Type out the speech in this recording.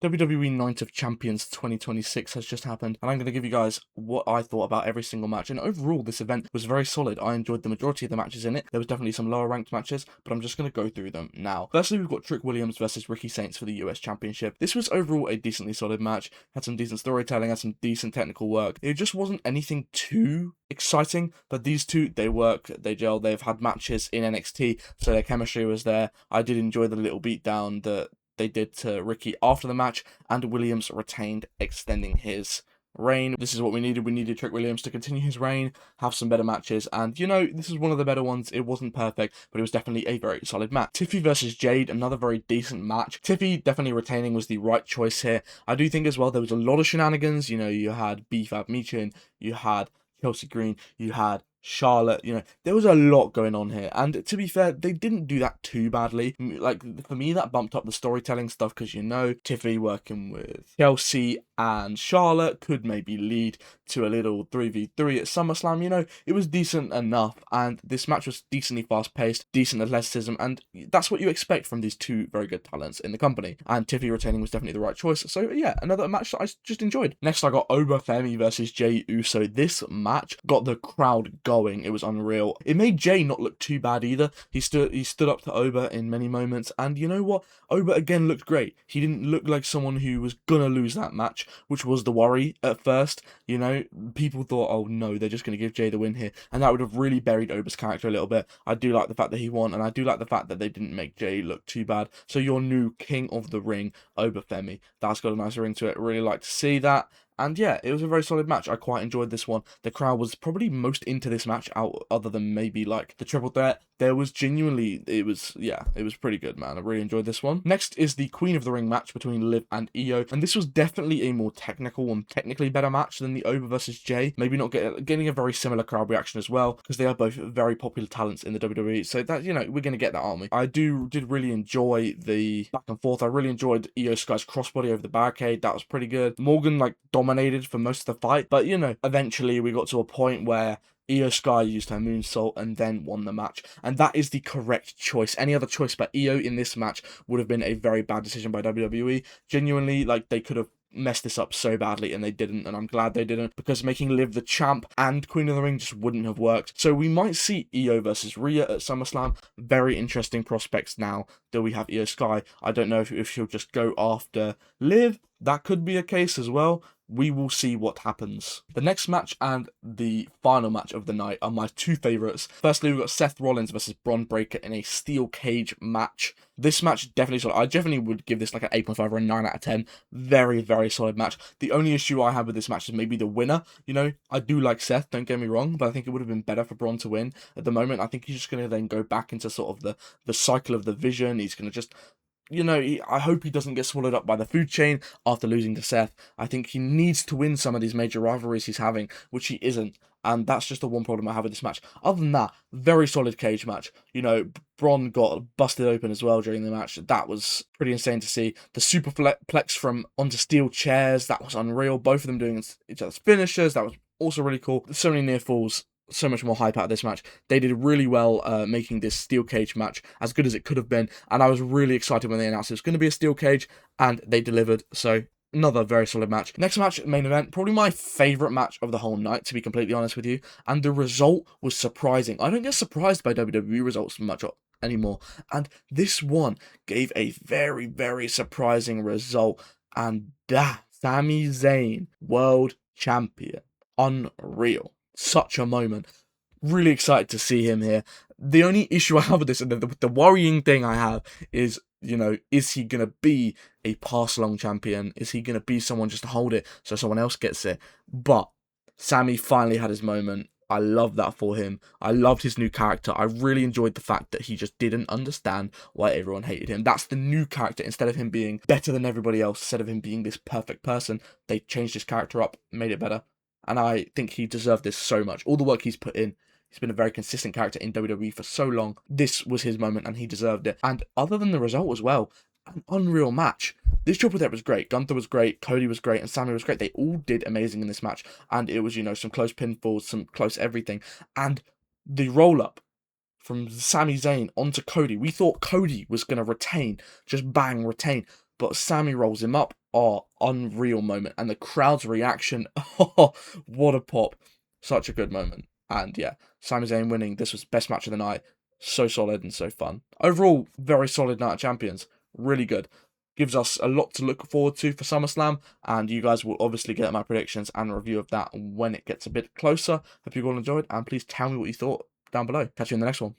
WWE Night of Champions 2026 has just happened, and I'm going to give you guys what I thought about every single match. And overall, this event was very solid. I enjoyed the majority of the matches in it. There was definitely some lower ranked matches, but I'm just going to go through them now. Firstly, we've got Trick Williams versus Ricky Saints for the US Championship. This was overall a decently solid match. Had some decent storytelling, had some decent technical work. It just wasn't anything too exciting, but these two, they work, they gel. They've had matches in NXT, so their chemistry was there. I did enjoy the little beatdown that they did to Ricky after the match, and Williams retained, extending his reign. This is what we needed. We needed Trick Williams to continue his reign, have some better matches, and you know, this is one of the better ones. It wasn't perfect, but it was definitely a very solid match. Tiffy versus Jade, another very decent match. Tiffy definitely retaining was the right choice here. I do think as well there was a lot of shenanigans. You know, you had Beefab Michin, you had Chelsea Green, you had Charlotte, you know, there was a lot going on here, and to be fair, they didn't do that too badly. Like, for me, that bumped up the storytelling stuff, because, you know, Tiffany working with Chelsea and Charlotte could maybe lead to a little 3v3 at SummerSlam. You know, it was decent enough, and this match was decently fast-paced, decent athleticism, and that's what you expect from these two very good talents in the company, and Tiffany retaining was definitely the right choice. So yeah, another match that I just enjoyed. Next, I got Oba Femi versus Jey Uso. This match got the crowd going. It was unreal. It made Jay not look too bad either. He stood up to Oba in many moments, and you know what? Oba again looked great. He didn't look like someone who was gonna lose that match, which was the worry at first. You know, people thought, oh no, they're just gonna give Jay the win here, and that would have really buried Oba's character a little bit. I do like the fact that he won, and I do like the fact that they didn't make Jay look too bad. So your new king of the ring, Oba Femi, that's got a nice ring to it. Really like to see that. And yeah, it was a very solid match. I quite enjoyed this one. The crowd was probably most into this match out, other than maybe like the triple threat. There was genuinely, it was pretty good, man. I really enjoyed this one. Next is the Queen of the Ring match between Liv and Io. And this was definitely a more technical and technically better match than the Oba versus Jay. Maybe not getting a very similar crowd reaction as well, because they are both very popular talents in the WWE. So that, you know, we're going to get that, aren't we? I did really enjoy the back and forth. I really enjoyed Io Sky's crossbody over the barricade. That was pretty good. Morgan, like, dominated for most of the fight, but you know, eventually we got to a point where Io Sky used her moonsault and then won the match, and that is the correct choice. Any other choice but Io in this match would have been a very bad decision by WWE. Genuinely, like, they could have messed this up so badly, and they didn't, and I'm glad they didn't, because making Liv the champ and Queen of the Ring just wouldn't have worked. So we might see Io versus Rhea at SummerSlam. Very interesting prospects now that we have Io Sky. I don't know if she'll just go after Liv. That could be a case as well. We will see what happens. The next match and the final match of the night are my two favourites. Firstly, we've got Seth Rollins versus Bron Breakker in a steel cage match. This match definitely solid. I definitely would give this like an 8.5 or a 9 out of 10. Very, very solid match. The only issue I have with this match is maybe the winner. You know, I do like Seth, don't get me wrong, but I think it would have been better for Bron to win. At the moment, I think he's just going to then go back into sort of the cycle of the Vision. He's going to just, you know, I hope he doesn't get swallowed up by the food chain after losing to Seth. I think he needs to win some of these major rivalries he's having, which he isn't. And that's just the one problem I have with this match. Other than that, very solid cage match. You know, Bron got busted open as well during the match. That was pretty insane to see. The superplex from onto steel chairs, that was unreal. Both of them doing each other's finishers, that was also really cool. So many near falls. So much more hype out of this match. They did really well making this steel cage match as good as it could have been, and I was really excited when they announced it was going to be a steel cage, and they delivered. So another very solid match. Next match, main event, probably my favourite match of the whole night, to be completely honest with you, and the result was surprising. I don't get surprised by WWE results much anymore, and this one gave a very, very surprising result, and that Sami Zayn, world champion. Unreal. Such a moment. Really excited to see him here. The only issue I have with this, and the worrying thing I have is, you know, is he going to be a pass-along champion? Is he going to be someone just to hold it so someone else gets it? But Sammy finally had his moment. I love that for him. I loved his new character. I really enjoyed the fact that he just didn't understand why everyone hated him. That's the new character. Instead of him being better than everybody else, instead of him being this perfect person, they changed his character up, made it better. And I think he deserved this so much. All the work he's put in. He's been a very consistent character in WWE for so long. This was his moment, and he deserved it. And other than the result as well, an unreal match. This triple threat was great. Gunther was great, Cody was great, and Sammy was great. They all did amazing in this match. And it was, you know, some close pinfalls, some close everything. And the roll-up from Sami Zayn onto Cody. We thought Cody was going to retain. Just bang, retain. But Sammy rolls him up, Oh, unreal moment. And the crowd's reaction, oh, what a pop. Such a good moment. And yeah, Sami Zayn winning. This was best match of the night. So solid and so fun. Overall, very solid night of champions. Really good. Gives us a lot to look forward to for SummerSlam. And you guys will obviously get my predictions and review of that when it gets a bit closer. Hope you all enjoyed. And please tell me what you thought down below. Catch you in the next one.